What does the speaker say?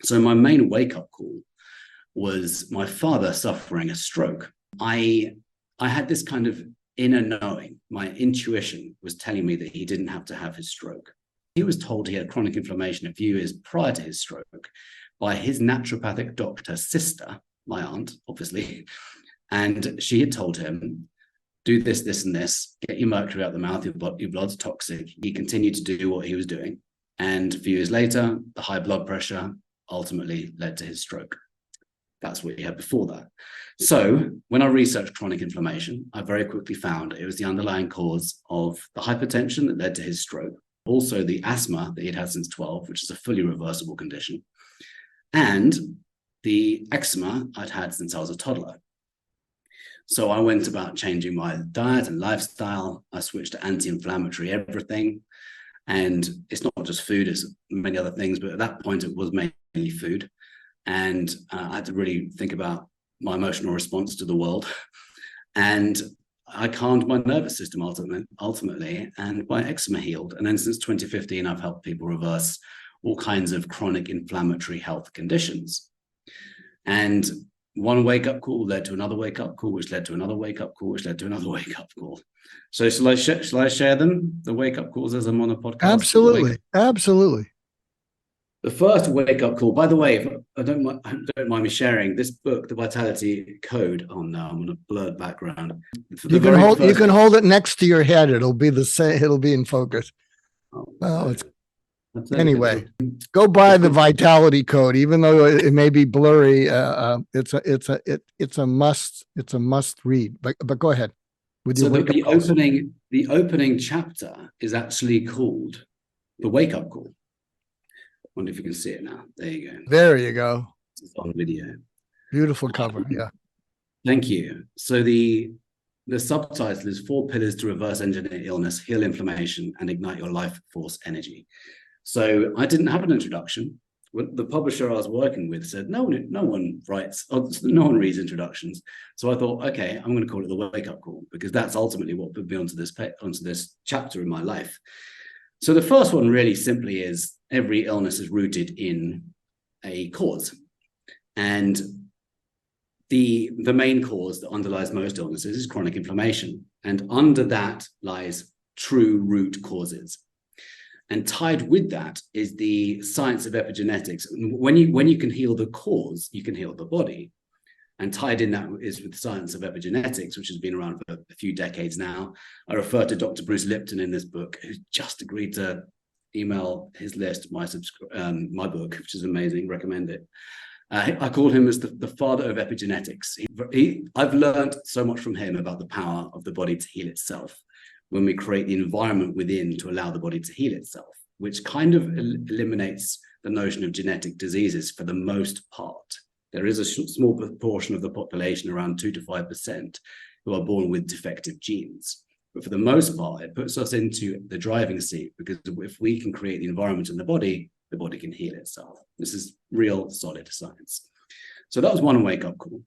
So my main wake-up call was my father suffering a stroke. I had this kind of inner knowing. My intuition was telling me that he didn't have to have his stroke. He was told he had chronic inflammation a few years prior to his stroke by his naturopathic doctor sister, my aunt, obviously. And she had told him, do this, this, and this, get your mercury out the mouth, your blood's toxic. He continued to do what he was doing. And a few years later, the high blood pressure ultimately led to his stroke. That's what he had before that. So when I researched chronic inflammation, I very quickly found it was the underlying cause of the hypertension that led to his stroke, also the asthma that he'd had since 12, which is a fully reversible condition, and the eczema I'd had since I was a toddler. So I went about changing my diet and lifestyle. I switched to anti-inflammatory everything. And it's not just food, it's many other things, but at that point it was mainly food. And I had to really think about my emotional response to the world. And I calmed my nervous system ultimately, and my eczema healed. And then since 2015, I've helped people reverse all kinds of chronic inflammatory health conditions. And one wake-up call led to another wake-up call, which led to another wake-up call, which led to another wake-up call. So shall I share them, the wake-up calls, as I'm on a podcast? Absolutely. Absolutely. The first wake-up call, by the way, if I don't mind me sharing, this book, The Vitality Code, oh no, I'm on a blurred background. You can hold it next to your head. It'll be the same, it'll be in focus. Anyway, go buy The Vitality Code, even though it may be blurry. It's a must read. But go ahead. So the opening chapter is actually called The Wake-Up Call. I wonder if you can see it now. There you go. There you go. It's on video. Beautiful cover. Yeah. Thank you. So the subtitle is 4 Pillars to Reverse Engineer Illness, Heal Inflammation, and Ignite Your Life Force Energy. So I didn't have an introduction. The publisher I was working with said, no one reads introductions. So I thought, okay, I'm going to call it The Wake-Up Call, because that's ultimately what put me onto this chapter in my life. So the first one really simply is every illness is rooted in a cause. And the main cause that underlies most illnesses is chronic inflammation. And under that lies true root causes. And tied with that is the science of epigenetics. When you can heal the cause, you can heal the body. And tied in that is with the science of epigenetics, which has been around for a few decades now. I refer to Dr. Bruce Lipton in this book, who's just agreed to email his list my book, which is amazing. Recommend it. I call him as the father of epigenetics. I've learned so much from him about the power of the body to heal itself when we create the environment within to allow the body to heal itself, which kind of eliminates the notion of genetic diseases for the most part. There is a small proportion of the population, around 2 to 5%, who are born with defective genes. But for the most part, it puts us into the driving seat, because if we can create the environment in the body can heal itself. This is real solid science. So that was one wake-up call.